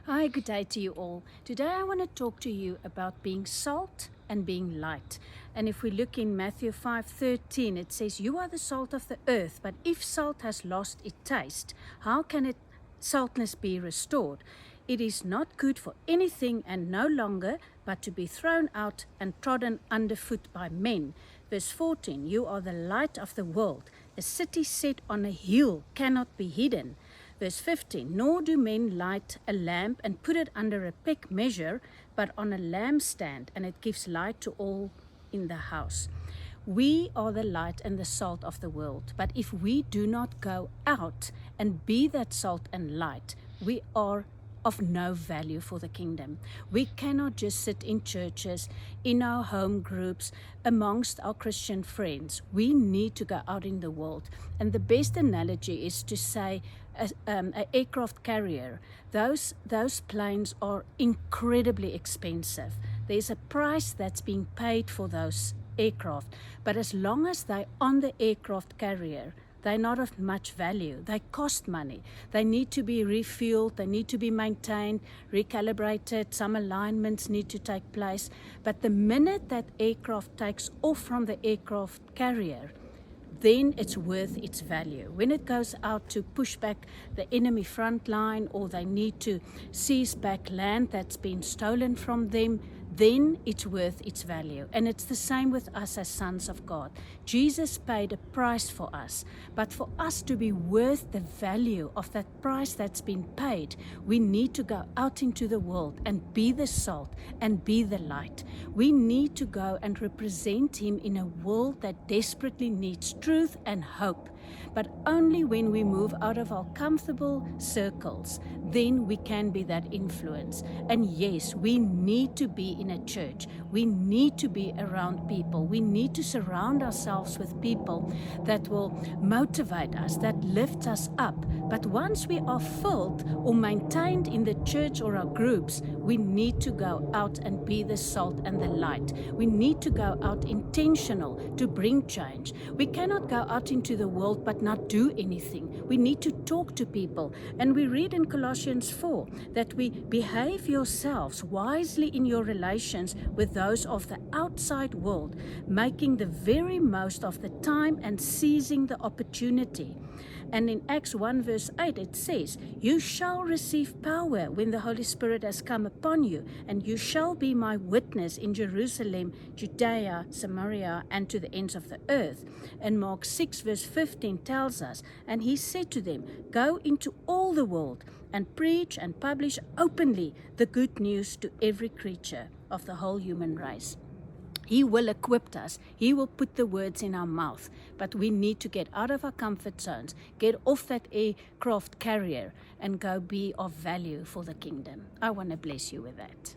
Hi, good day to you all. Today I want to talk to you about being salt and being light. And if we look in Matthew 5:13, it says, "You are the salt of the earth, but if salt has lost its taste, how can its saltness be restored? It is not good for anything and no longer but to be thrown out and trodden underfoot by men." Verse 14, "You are the light of the world. A city set on a hill cannot be hidden." Verse 15, "Nor do men light a lamp and put it under a peck measure, but on a lampstand, and it gives light to all in the house." We are the light and the salt of the world. But if we do not go out and be that salt and light, we are of no value for the kingdom. We cannot just sit in churches, in our home groups, amongst our Christian friends. We need to go out in the world. And the best analogy is to say an aircraft carrier. Those planes are incredibly expensive. There's a price that's being paid for those aircraft. But as long as they're on the aircraft carrier, they're not of much value. They cost money. They need to be refueled. They need to be maintained, recalibrated. Some alignments need to take place. But the minute that aircraft takes off from the aircraft carrier, then it's worth its value. When it goes out to push back the enemy front line, or they need to seize back land that's been stolen from them, then it's worth its value. And it's the same with us as sons of God. Jesus paid a price for us, but for us to be worth the value of that price that's been paid, we need to go out into the world and be the salt and be the light. We need to go and represent Him in a world that desperately needs truth and hope. But only when we move out of our comfortable circles, then we can be that influence. And yes, we need to be in a church. We need to be around people. We need to surround ourselves with people that will motivate us, that lift us up. But once we are filled or maintained in the church or our groups, we need to go out and be the salt and the light. We need to go out intentional to bring change. We cannot go out into the world but not do anything. We need to talk to people. And we read in Colossians 4 that we behave yourselves wisely in your relations with those of the outside world, making the very most of the time and seizing the opportunity. And in Acts 1 verse 8 it says, "You shall receive power when the Holy Spirit has come upon you, and you shall be my witness in Jerusalem, Judea, Samaria, and to the ends of the earth." And Mark 6 verse 15 tells us, "And he said to them, Go into all the world and preach and publish openly the good news to every creature of the whole human race." He will equip us. He will put the words in our mouth. But we need to get out of our comfort zones, get off that aircraft carrier, and go be of value for the kingdom. I want to bless you with that.